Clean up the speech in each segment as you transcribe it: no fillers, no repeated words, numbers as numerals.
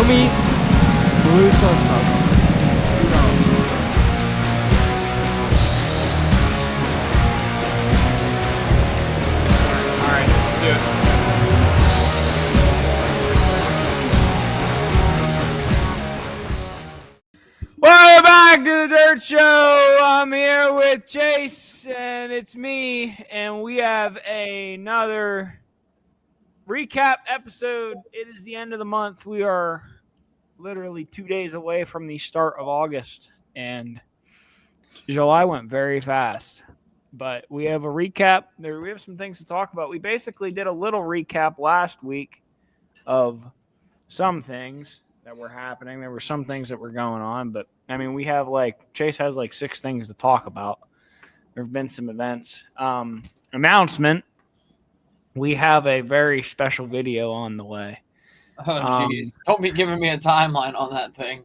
me blue sun. All right, let's do it. Welcome back to the Dirt Show. I'm here with Chase, and it's me, and we have another recap episode. It is the end of the month. We are literally 2 days away from the start of August, and July went very fast. But we have a recap. We have some things to talk about. We basically did a little recap last week of some things that were happening. There were some things that were going on, but I mean, we have Chase has 6 things to talk about. There have been some events. Announcement. We have a very special video on the way. Oh, jeez. Don't be giving me a timeline on that thing.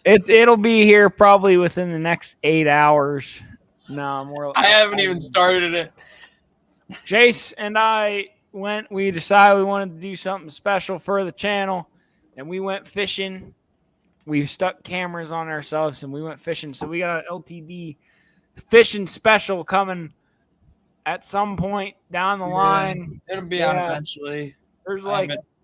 It'll be here probably within the next 8 hours. No, I haven't even started it. Chase and I we decided we wanted to do something special for the channel, and we went fishing. We stuck cameras on ourselves, and we went fishing. So we got an LTD fishing special coming at some point down the line. It'll be out eventually. There's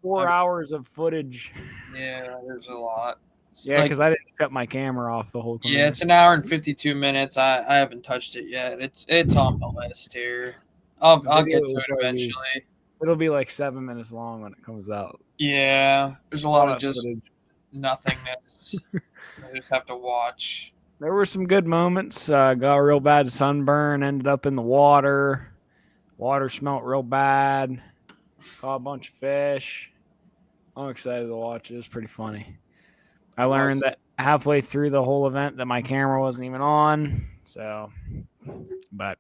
4 hours of footage. Yeah, there's a lot. Yeah, because I didn't cut my camera off the whole time. Yeah, it's an hour and 52 minutes. I haven't touched it yet. It's on the list here. I'll get to it eventually. It'll be 7 minutes long when it comes out. Yeah, there's a lot of just footage. Nothingness. I just have to watch. There were some good moments. Got real bad sunburn. Ended up in the water. Water smelled real bad. Caught a bunch of fish. I'm excited to watch it. It was pretty funny. I learned that halfway through the whole event that my camera wasn't even on. So, but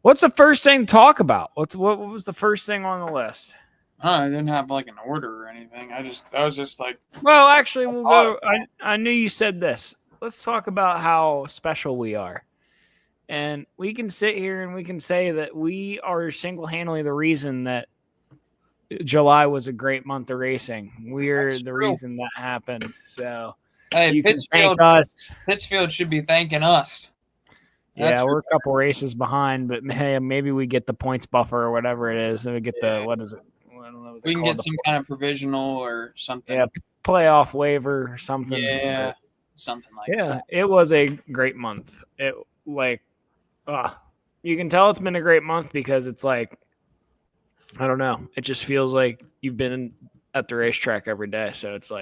what's the first thing to talk about? What was the first thing on the list? I didn't have an order or anything. I was just like. Well, actually, we'll go. I knew you said this. Let's talk about how special we are. And we can sit here and we can say that we are single-handedly the reason that July was a great month of racing. We're the reason that happened. So, hey, Pittsfield should be thanking us. Yeah, we're a couple races behind, but hey, maybe we get the points buffer or whatever it is. And we get the what is it? I don't know. We can get some kind of provisional or something. Yeah, playoff waiver or something. Yeah, something like that. Yeah, it was a great month. It you can tell it's been a great month because it's I don't know. It just feels like you've been at the racetrack every day. So it's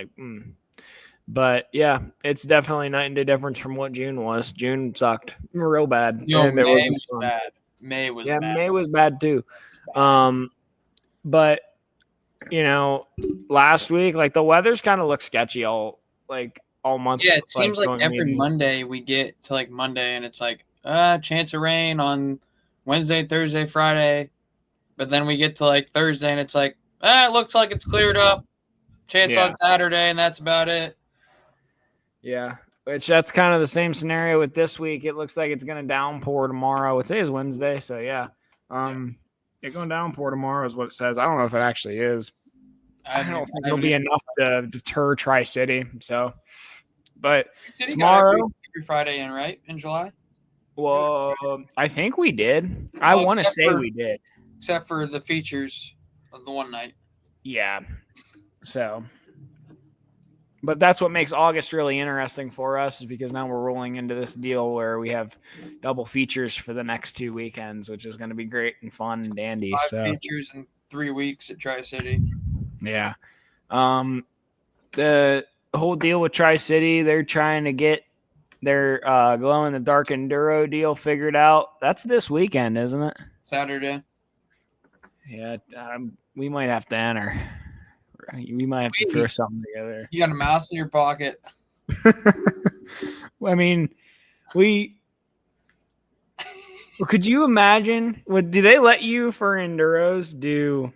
But yeah, it's definitely night and day difference from what June was. June sucked real bad. May was bad. May was bad. May was bad too. But last week, the weather's kind of looked sketchy all month. Yeah, it seems like every Monday we get to Monday and it's chance of rain on Wednesday, Thursday, Friday. But then we get to Thursday and it's it looks like it's cleared up. Chance on Saturday, and that's about it. Yeah, that's kind of the same scenario with this week. It looks like it's going to downpour tomorrow. Today is Wednesday, so yeah. It's going to downpour tomorrow is what it says. I don't know if it actually is. I don't think it'll be enough to deter Tri-City. So, but tomorrow, every Friday in July. Well, I think we did. I want to say we did, except for the features of the one night. Yeah. So, but that's what makes August really interesting for us is because now we're rolling into this deal where we have double features for the next 2 weekends, which is going to be great and fun and dandy. 5 features in 3 weeks at Tri-City. Yeah. The whole deal with Tri-City, they're trying to get their glow-in-the-dark enduro deal figured out. That's this weekend, isn't it? Saturday. Yeah, we might have to enter. We might have to throw something together. You got a mouse in your pocket. I mean, could you imagine? Do they let you for enduros do?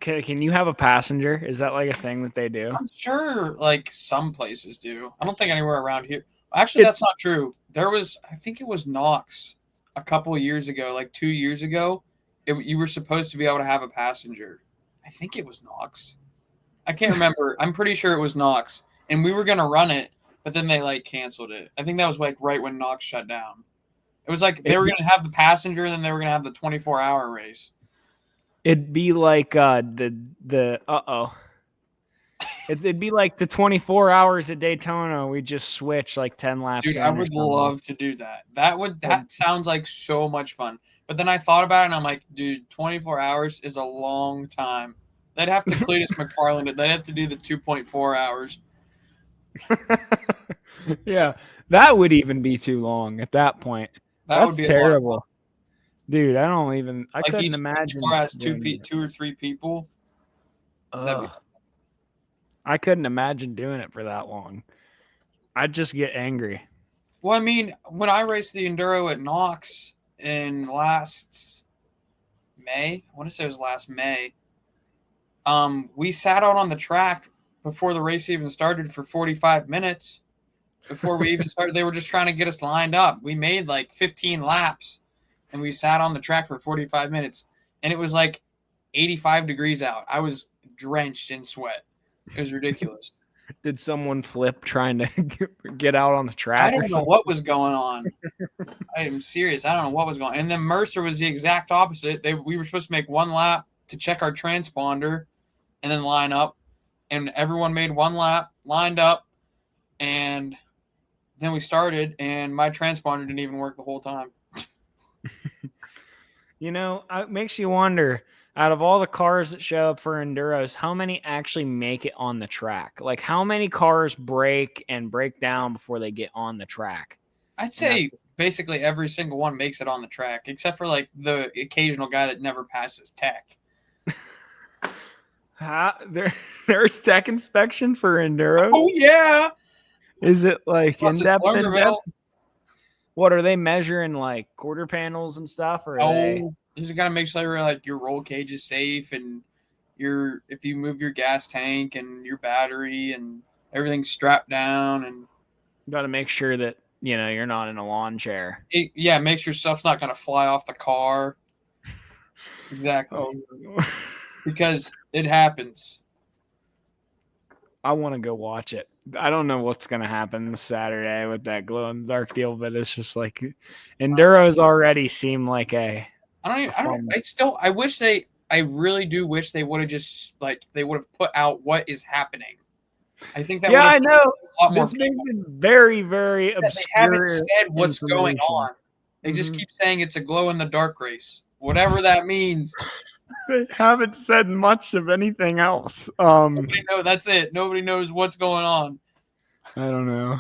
Can you have a passenger? Is that a thing that they do? I'm sure some places do. I don't think anywhere around here. Actually, that's not true. There was, I think it was Knox a couple of years ago, 2 years ago. You were supposed to be able to have a passenger. I think it was Knox. I can't remember. I'm pretty sure it was Knox, and we were gonna run it, but then they like canceled it. I think that was like right when Knox shut down. It was like they were gonna have the passenger, and then they were gonna have the 24-hour race. It'd be like the It'd be like the 24 hours at Daytona. We just switch like 10 laps. Dude, I would love to do that. That sounds like so much fun. But then I thought about it, and I'm like, dude, 24 hours is a long time. They'd have to Cletus McFarland it. They'd have to do the 2.4 hours. Yeah, that would even be too long at that point. That's terrible. Dude, I couldn't imagine. Each car has two or three people. I couldn't imagine doing it for that long. I'd just get angry. Well, I mean, when I raced the Enduro at Knox in last May, I want to say it was last May, we sat out on the track before the race even started for 45 minutes. Before we even started, they were just trying to get us lined up. We made like 15 laps, and we sat on the track for 45 minutes, and it was like 85 degrees out. I was drenched in sweat. It was ridiculous. Did someone flip trying to get out on the track? I don't know what was going on. I am serious. I don't know what was going on. And then Mercer was the exact opposite. We were supposed to make one lap to check our transponder and then line up. And everyone made one lap, lined up, and then we started, and my transponder didn't even work the whole time. It makes you wonder, out of all the cars that show up for Enduros, how many actually make it on the track? Like, how many cars break down before they get on the track? I'd say basically every single one makes it on the track, except for, like, the occasional guy that never passes tech. There's tech inspection for Enduros? Oh, yeah! Is it, like, in-depth? What, are they measuring, like, quarter panels and stuff? Or you just gotta make sure like your roll cage is safe, and if you move your gas tank and your battery and everything's strapped down, and you gotta make sure that you're not in a lawn chair. Make sure stuff's not gonna fly off the car. Exactly. Oh. Because it happens. I want to go watch it. I don't know what's going to happen this Saturday with that glow in the dark deal, but it's just like Enduros already seem like I really do wish they would have just they would have put out what is happening. I think that I know. A lot more. It's been very, very obscure. They haven't said what's going on. They just keep saying it's a glow in the dark race, whatever that means. They haven't said much of anything else. Nobody knows. That's it. Nobody knows what's going on. I don't know.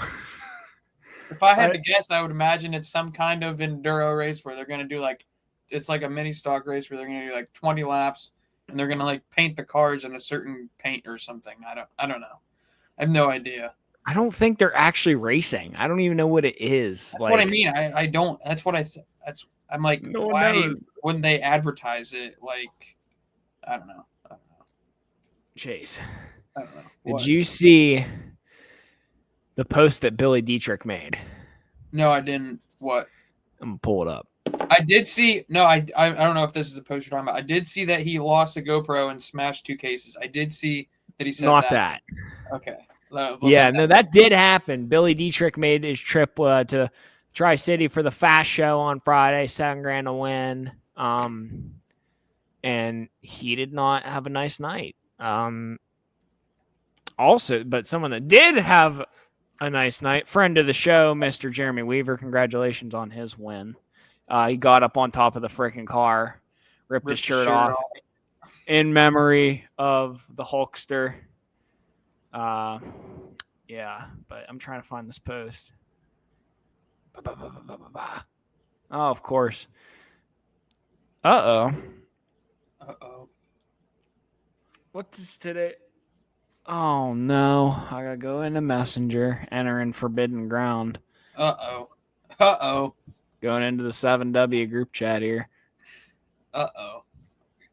If I had to guess, I would imagine it's some kind of enduro race where they're going to do it's like a mini stock race where they're going to do like 20 laps, and they're going to paint the cars in a certain paint or something. I don't know. I have no idea. I don't think they're actually racing. I don't even know what it is. That's what I mean. I don't. That's what I'm like, why wouldn't they advertise it? I don't know. Chase, I don't know. Did you see the post that Billy Dietrich made? No, I didn't. What? I'm going to pull it up. I did see. No, I don't know if this is a post you're talking about. I did see that he lost a GoPro and smashed 2 cases. I did see that he said Not that. Okay. That did happen. Billy Dietrich made his trip to Tri-City for the Fast Show on Friday, $7,000 to win. And he did not have a nice night. Also, but someone that did have a nice night, friend of the show, Mr. Jeremy Weaver, congratulations on his win. He got up on top of the freaking car, ripped his shirt off in memory of the Hulkster. Yeah, but I'm trying to find this post. Oh, of course. Uh-oh. What is today? Oh, no. I gotta go into Messenger, enter in Forbidden Ground. Uh-oh. Going into the 7W group chat here. There's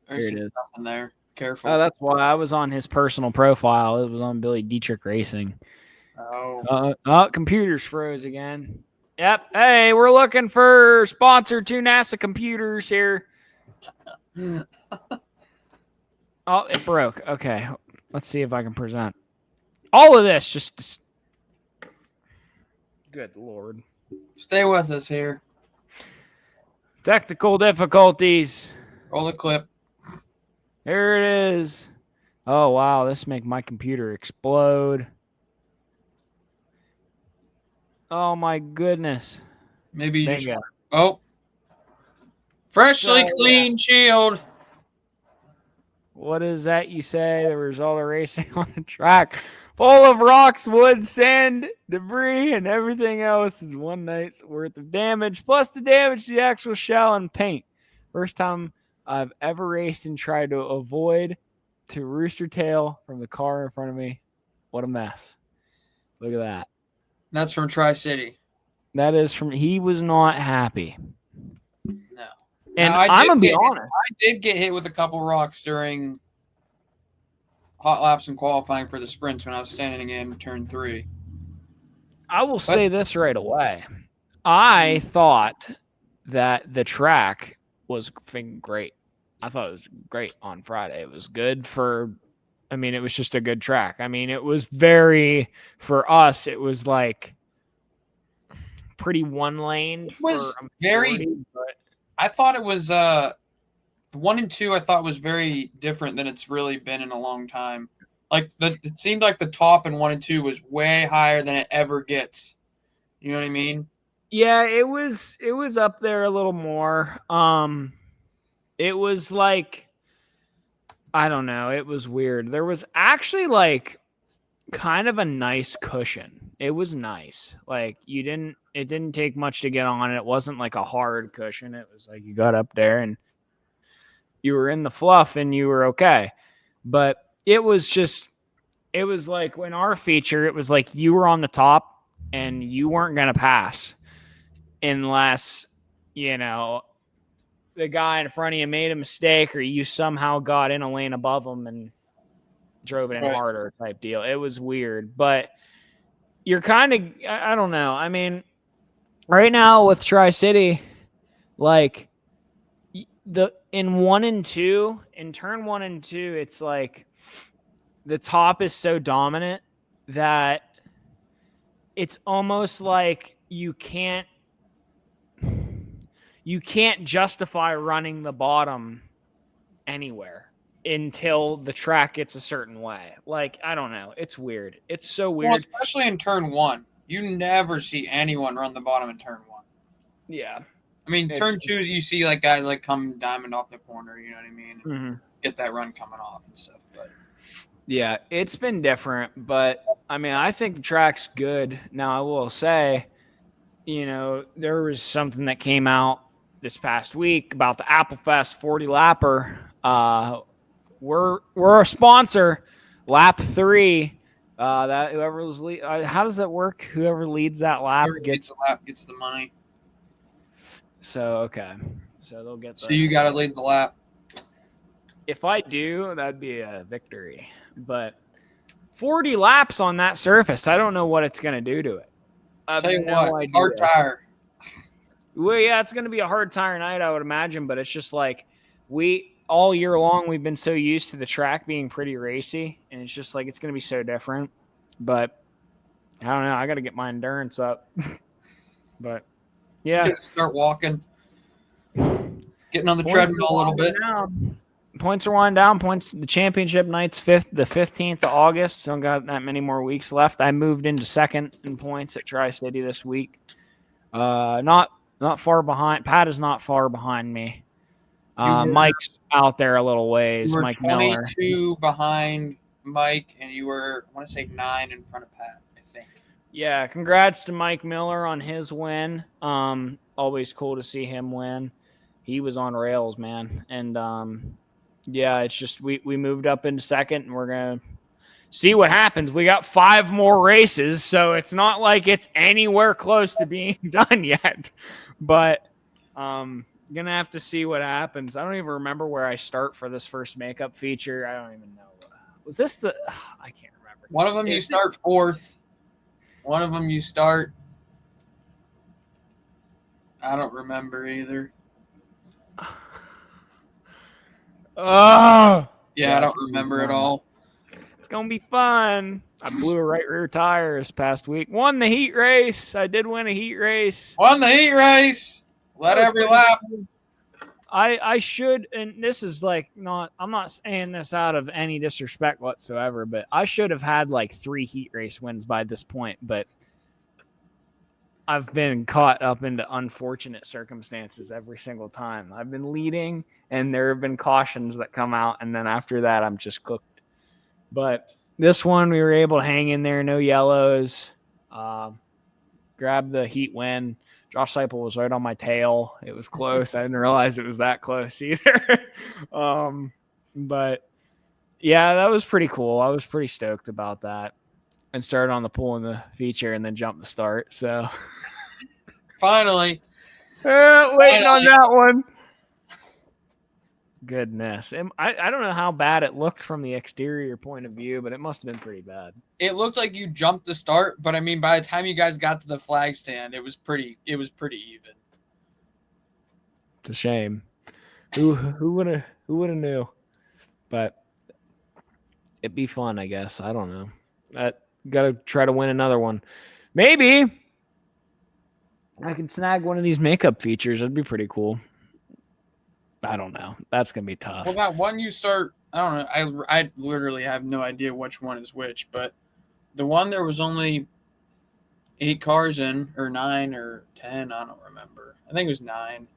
here it is. Nothing there. Careful. Oh, that's why I was on his personal profile. It was on Billy Dietrich Racing. Computers froze again. Yep. Hey, we're looking for sponsor to NASA computers here. Oh, it broke. Okay. Let's see if I can present all of this. Just good Lord. Stay with us here. Technical difficulties. Roll the clip. Here it is. Oh, wow. This make my computer explode. Oh, my goodness. Maybe you There just you go. want. Oh. Freshly So, clean shield. What is that you say? The result of racing on a track full of rocks, wood, sand, debris, and everything else is one night's worth of damage, plus the damage to the actual shell and paint. First time I've ever raced and tried to avoid to rooster tail from the car in front of me. What a mess. Look at that. That's from Tri-City. That is from, he was not happy. No. And Now, I'm going to be honest. I did get hit with a couple rocks during hot laps and qualifying for the sprints when I was standing in turn 3. I will say this right away. I thought that the track was great. I thought it was great on Friday. It was good for, I mean, it was just a good track. I mean, it was very, for us, it was like pretty one lane. It was for very, but I thought it was, 1 and 2 I thought was very different than it's really been in a long time. Like, it seemed like the top in 1 and 2 was way higher than it ever gets. You know what I mean? yeah, it was up there a little more. It was like, I don't know, it was weird. There was actually like kind of a nice cushion. It was nice. Like it didn't take much to get on it. It wasn't like a hard cushion. It was like you got up there and you were in the fluff and you were okay. But it was like when our feature, it was like you were on the top and you weren't going to pass unless, you know, the guy in front of you made a mistake or you somehow got in a lane above him and drove it in harder type deal. It was weird, but you're kind of, I don't know. I mean, right now with Tri-City, like in 1 and 2, in turn 1 and 2, it's like the top is so dominant that it's almost like you can't justify running the bottom anywhere until the track gets a certain way. Like, I don't know. It's weird. It's so weird. Well, especially in turn 1. You never see anyone run the bottom in turn 1. Yeah. I mean, turn 2, you see like guys like come diamond off the corner, you know what I mean? Mm-hmm. Get that run coming off and stuff. But yeah, it's been different, but I mean, I think the track's good. Now, I will say, you know, there was something that came out this past week about the Applefest 40 lapper. We're a sponsor. Lap 3. That whoever was how does that work? Whoever leads that lap gets the money. So okay, so they'll get. So you got to lead the lap. If I do, that'd be a victory. But 40 laps on that surface, I don't know what it's going to do to it. Tell you what, hard tire. Well, yeah, it's going to be a hard tire night, I would imagine. But it's just like all year long, we've been so used to the track being pretty racy, and it's just like it's going to be so different. But I don't know. I got to get my endurance up. But yeah, start walking, getting on the treadmill a little bit. Points are winding down. The championship night's the 15th of August. Don't got that many more weeks left. I moved into second in points at Tri-City this week. Not far behind. Pat is not far behind me. Mike's out there a little ways. You were Mike 22 Miller behind Mike, and you were, I want to say, 9 in front of Pat, I think. Yeah, congrats to Mike Miller on his win. Always cool to see him win. He was on rails, man. And yeah, it's just we moved up into second, and we're gonna see what happens. We got 5 more races, so it's not like it's anywhere close to being done yet. But gonna have to see what happens. I don't even remember where I start for this first makeup feature. I don't even know. Was this the? I can't remember. One of them you start 4th. One of them you start. I don't remember either. Oh. Yeah, I don't remember at all. It's going to be fun. I blew a right rear tire this past week. Won the heat race. I did win a heat race. Won the heat race. Led every lap. I should, and this is like not, I'm not saying this out of any disrespect whatsoever, but I should have had like 3 heat race wins by this point, but I've been caught up into unfortunate circumstances every single time. I've been leading, and there have been cautions that come out, and then after that, I'm just cooked. But this one, we were able to hang in there, no yellows, grab the heat win. Josh Seipel was right on my tail. It was close. I didn't realize it was that close either. But yeah, that was pretty cool. I was pretty stoked about that. And started on the pool in the feature and then jumped the start. So Finally. Waiting on that one. Goodness. I don't know how bad it looked from the exterior point of view, but it must have been pretty bad. It looked like you jumped the start, but I mean, by the time you guys got to the flag stand, it was pretty even. It's a shame. Who would have knew? But it'd be fun, I guess. I don't know. Got to try to win another one. Maybe I can snag one of these makeup features. That'd be pretty cool. I don't know. That's going to be tough. Well, that one you start, I don't know. I literally have no idea which one is which, but the one there was only 8 cars in, or 9 or 10, I don't remember. I think it was 9.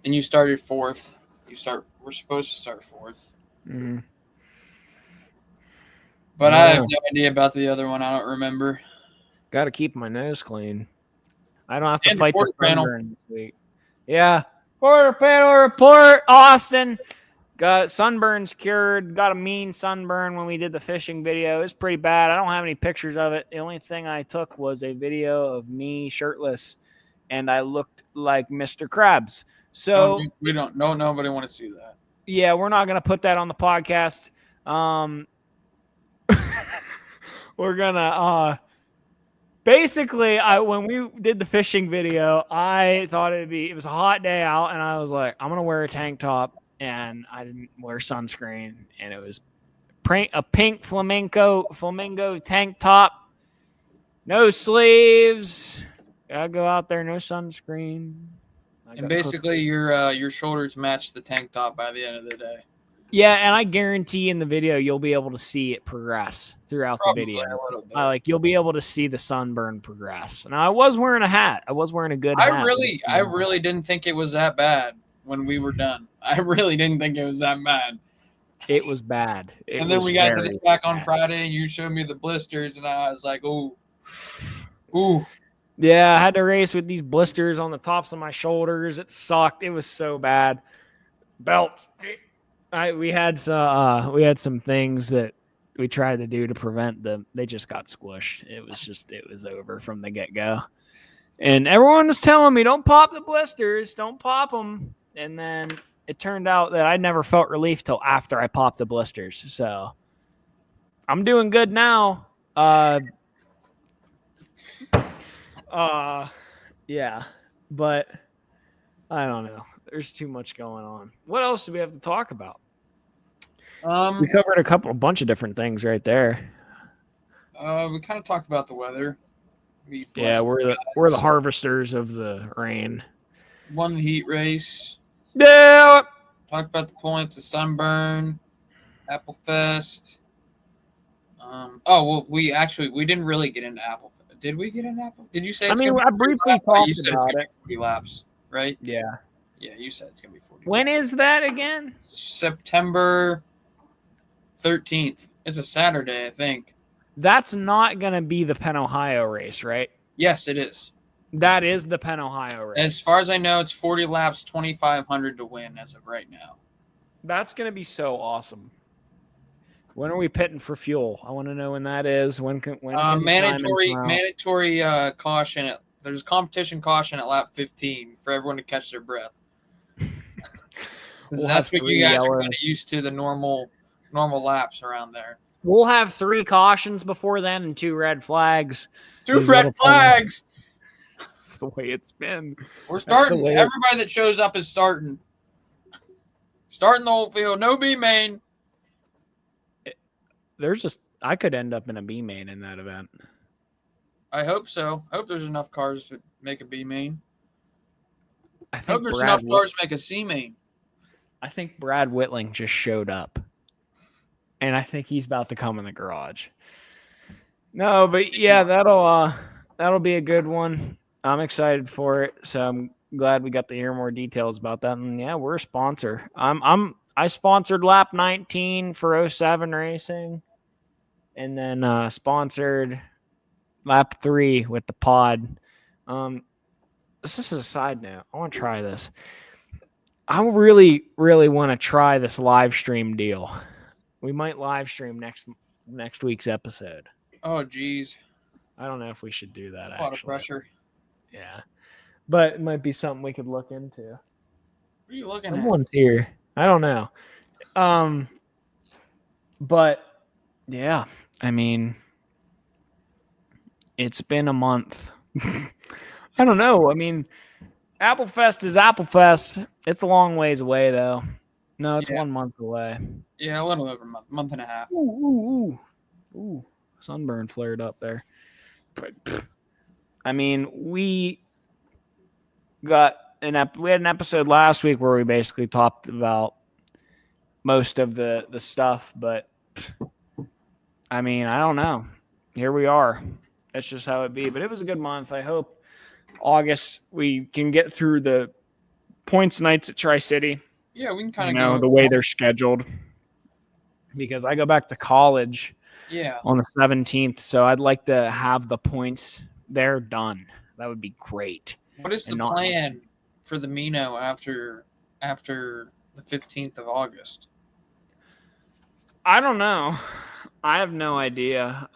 And you started 4th. We're supposed to start 4th. Mm-hmm. But I have no idea about the other one. I don't remember. Got to keep my nose clean. I don't have to And fight the panel sunburn this week. Yeah. Quarter panel report, Austin. Got sunburns cured. Got a mean sunburn when we did the fishing video. It's pretty bad. I don't have any pictures of it. The only thing I took was a video of me shirtless, and I looked like Mr. Krabs. So nobody want to see that. Yeah, we're not going to put that on the podcast. We're gonna basically, when we did the fishing video, I thought it was a hot day out, and I was like, I'm gonna wear a tank top, and I didn't wear sunscreen, and it was a pink flamingo tank top, no sleeves. Gotta go out there, no sunscreen. And basically, your shoulders match the tank top by the end of the day. Yeah, and I guarantee in the video you'll be able to see it progress throughout the video. You'll be able to see the sunburn progress. Now I was wearing a hat. I was wearing a good hat. I really didn't think it was that bad when we were done. I really didn't think it was that bad. It was bad. And then we got to the track on Friday, and you showed me the blisters, and I was like, ooh. Yeah, I had to race with these blisters on the tops of my shoulders. It sucked. It was so bad. Belt. We had some things that we tried to do to prevent them. They just got squished. It was over from the get-go. And everyone was telling me, don't pop the blisters, don't pop them. And then it turned out that I never felt relief till after I popped the blisters. So I'm doing good now. Yeah, but I don't know. There's too much going on. What else do we have to talk about? We covered a bunch of different things right there. We kind of talked about the weather. Yeah, we're the harvesters of the rain. Won the heat race. Yeah. Talked about the points, the sunburn, Apple Fest. We didn't really get into Apple. Did we get into Apple? Did you say? I briefly talked about it. 40 laps, right? Yeah. Yeah, you said it's gonna be 40. When is that again? September 13th. It's a Saturday, I think. That's not gonna be the Penn Ohio race, right? Yes, it is. That is the Penn Ohio race. As far as I know, it's 40 laps, 2,500 to win as of right now. That's gonna be so awesome. When are we pitting for fuel? I want to know when that is. When mandatory caution. There's competition caution at lap 15 for everyone to catch their breath. That's what you guys are kind of used to, the normal laps around there. We'll have 3 cautions before then and 2 red flags. 2 red flags. That's the way it's been. We're starting. Everybody that shows up is starting. Starting the whole field. No B main. There's just I could end up in a B main in that event. I hope so. I hope there's enough cars to make a B main. I I hope think there's Brad. enough cars to make a C main. I think Brad Whitling just showed up, and I think he's about to come in the garage. No, but yeah, that'll be a good one. I'm excited for it, so I'm glad we got to hear more details about that. And yeah, we're a sponsor. I sponsored lap 19 for 07 Racing, and then sponsored lap 3 with the pod. This is a side note. I want to try this. I really, really want to try this live stream deal. We might live stream next week's episode. Oh, geez. I don't know if we should do that. A lot of Actually, pressure. yeah, but it might be something we could look into. What are you looking Someone's here. I don't know. But yeah, I mean, it's been a month. I don't know. I mean, Applefest is Applefest. It's a long ways away, though. No, it's 1 month away. Yeah, a little over a month and a half. Ooh. Sunburn flared up there. But, I mean, we had an episode last week where we basically talked about most of the stuff, but I mean, I don't know. Here we are. That's just how it be. But it was a good month. I hope August we can get through the points nights at Tri-City. Yeah, we can kind of go the way they're scheduled. Because I go back to college on the 17th, so I'd like to have the points there done. That would be great. What is the plan for the Mino after the 15th of August? I don't know. I have no idea.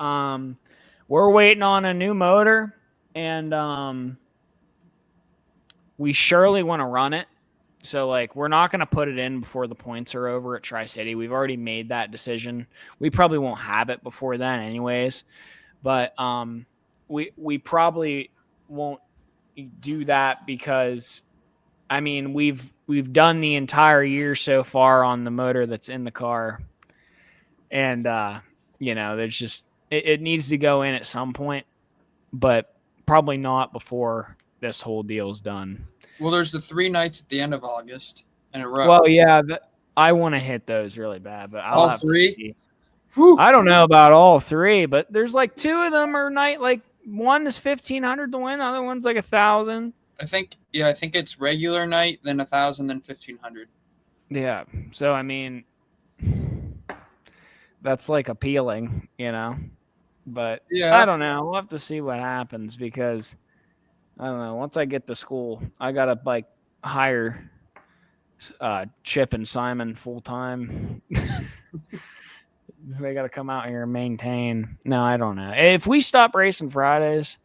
We're waiting on a new motor, and we surely want to run it. So, like, we're not going to put it in before the points are over at Tri-City. We've already made that decision. We probably won't have it before then anyways. But we probably won't do that because, I mean, we've done the entire year so far on the motor that's in the car. And, there's just it needs to go in at some point, but probably not before this whole deal's done. Well, there's the 3 nights at the end of August in a row. Well, yeah, I want to hit those really bad, but I'll all have 3? To see. I don't know about all 3, but there's like 2 of them are night. Like one is 1,500 to win, the other one's like 1,000. I think it's regular night, then 1,000, then 1,500. Yeah, so I mean, that's like appealing, But yeah. I don't know. We'll have to see what happens because I don't know. Once I get to school, I gotta like hire Chip and Simon full time. They gotta come out here and maintain. No, I don't know. If we stop racing Fridays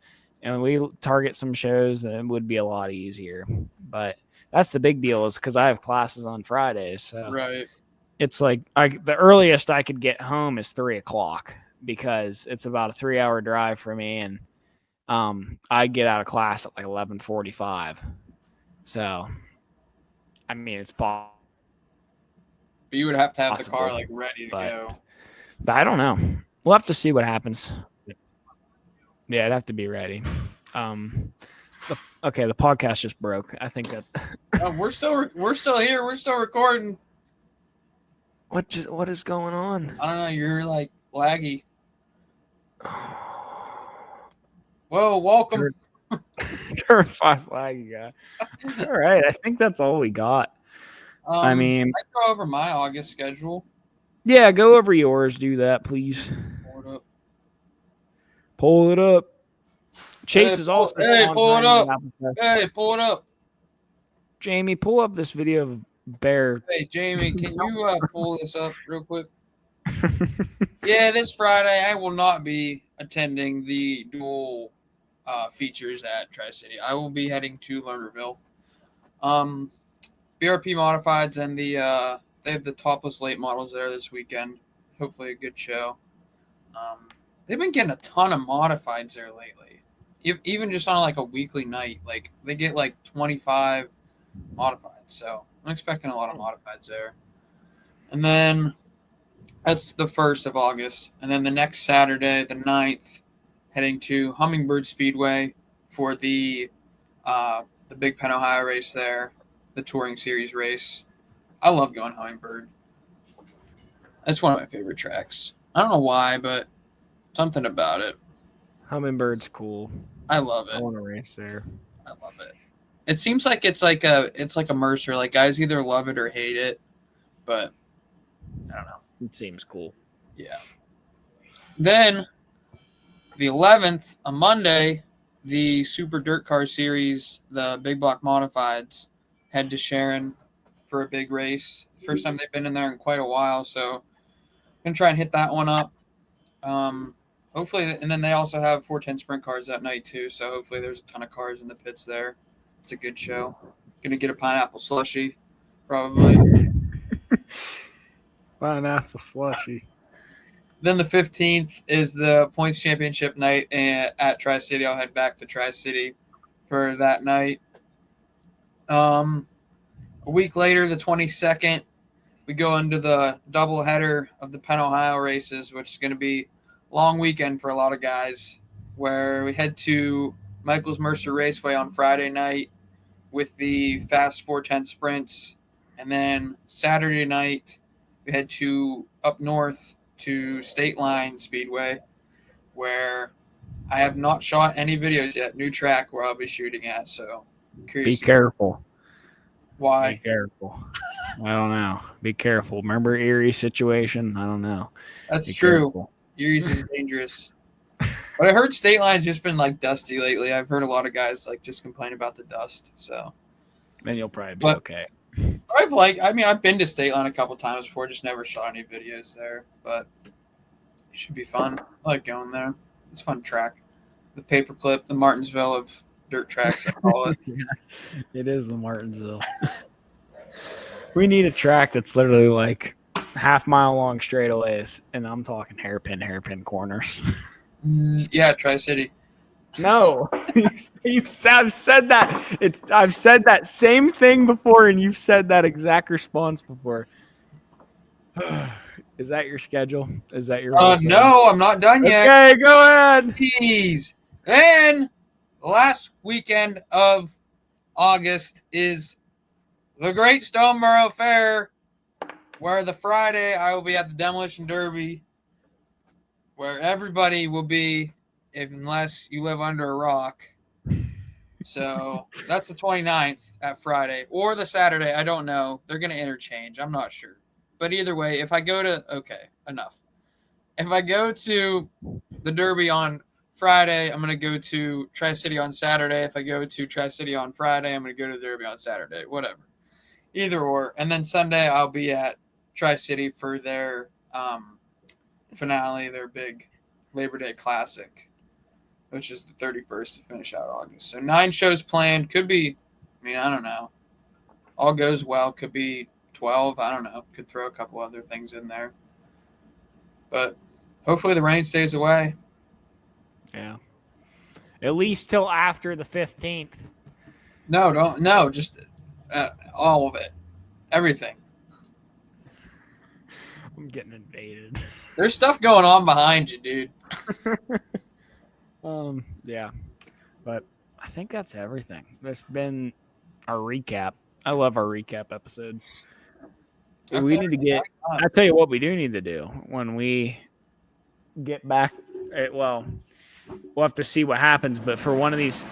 and we target some shows, then it would be a lot easier. But that's the big deal is because I have classes on Fridays. So right. It's like the earliest I could get home is 3:00 because it's about a 3-hour drive for me, and I get out of class at like 11:45. So, I mean, it's possible. But you would have to have the car like ready to go. But I don't know. We'll have to see what happens. Yeah, it'd have to be ready. Okay, the podcast just broke. I think that we're still here. We're still recording. What is going on? I don't know. You're like laggy. Whoa, welcome. Turn 5 laggy guy. All right, I think that's all we got. I mean, I go over my August schedule. Yeah, go over yours. Do that, please. Pull it up. Chase is also. Hey, pull it up. Hey, pull it up. Jamie, pull up this video of Bear. Hey, Jamie, can you pull this up real quick? Yeah, this Friday I will not be attending the dual features at Tri-City. I will be heading to Lernerville. BRP Modifieds and they have the topless late models there this weekend. Hopefully a good show. They've been getting a ton of modifieds there lately. Even just on like a weekly night, like they get like 25 modifieds. So I'm expecting a lot of modifieds there. And then That's the 1st of August. And then the next Saturday, the 9th, heading to Hummingbird Speedway for the Big Pen Ohio race there, the Touring Series race. I love going Hummingbird. That's one of my favorite tracks. I don't know why, but something about it. Hummingbird's cool. I love I it. want to race there. I love it. It seems like it's like a Mercer. Like guys either love it or hate it, but I don't know. It seems cool. Yeah. Then the 11th, a Monday, the Super Dirt Car Series, the Big Block Modifieds, head to Sharon for a big race. First time they've been in there in quite a while, so gonna try and hit that one up. Hopefully, and then they also have 410 sprint cars that night too. So hopefully, there's a ton of cars in the pits there. It's a good show. Gonna get a pineapple slushy, probably. Pineapple slushy. Then the 15th is the points championship night at Tri-City. I'll head back to Tri-City for that night. A week later, the 22nd, we go into the doubleheader of the Penn Ohio races, which is going to be a long weekend for a lot of guys, where we head to Michaels Mercer Raceway on Friday night with the fast 410 sprints. And then Saturday night, we head to up north to State Line Speedway, where I have not shot any videos yet. New track where I'll be shooting at, so curious. Be careful. Why? Be careful. I don't know. Be careful. Remember Erie situation? I don't know. That's Be true. careful. Erie's is dangerous. But I heard State Line's just been like dusty lately. I've heard a lot of guys like just complain about the dust. So Then you'll probably be okay. I've been to State Line a couple times before, just never shot any videos there. But it should be fun. I like going there. It's a fun track. The paperclip, the Martinsville of dirt tracks, I call it. Yeah, it is the Martinsville. We need a track that's literally like half-mile long straightaways, and I'm talking hairpin corners. Yeah, Tri-City. No, I've said that. I've said that same thing before, and you've said that exact response before. Is that your schedule? Is that your? No, I'm not done yet. Okay, go ahead. Jeez. Then the last weekend of August is the Great Stoneboro Fair, where the Friday I will be at the Demolition Derby, where everybody will be, unless you live under a rock. So that's the 29th at Friday or the Saturday. I don't know. They're going to interchange. I'm not sure. But either way, if I go to, okay, enough. If I go to the Derby on Friday, I'm going to go to Tri-City on Saturday. If I go to Tri-City on Friday, I'm going to go to the Derby on Saturday. Whatever. Either or. And then Sunday, I'll be at Tri-City for their finale, their big Labor Day Classic, which is the 31st to finish out August. So 9 shows planned. Could be, I don't know. All goes well. Could be 12. I don't know. Could throw a couple other things in there. But hopefully the rain stays away. Yeah. At least till after the 15th. No, just all of it. Everything. I'm getting invaded. There's stuff going on behind you, dude. Yeah. But I think that's everything. That's been our recap. I love our recap episodes. We need to get, I'll tell you what we do need to do when we get back. Well, we'll have to see what happens, but for one of these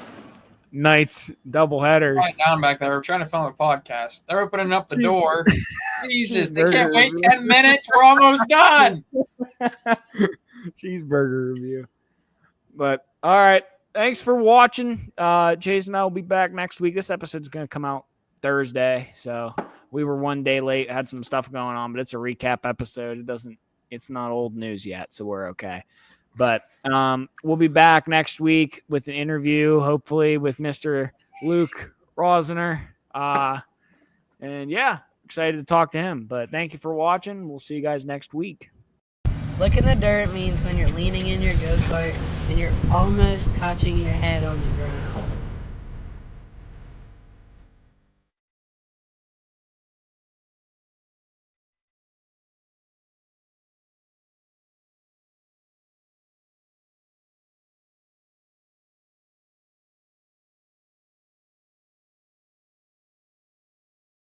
nights, double headers. Right down back there. We're trying to film a podcast. They're opening up the door. Jesus, they can't wait 10 minutes. We're almost done. Cheeseburger review. But all right. Thanks for watching. Chase and I will be back next week. This episode's going to come out Thursday. So we were one day late, had some stuff going on, but it's a recap episode. It's not old news yet, so we're okay. But we'll be back next week with an interview, hopefully with Mr. Luke Rosner. And yeah, excited to talk to him. But thank you for watching. We'll see you guys next week. Licking the dirt means when you're leaning in your go-kart and you're almost touching your head on the ground.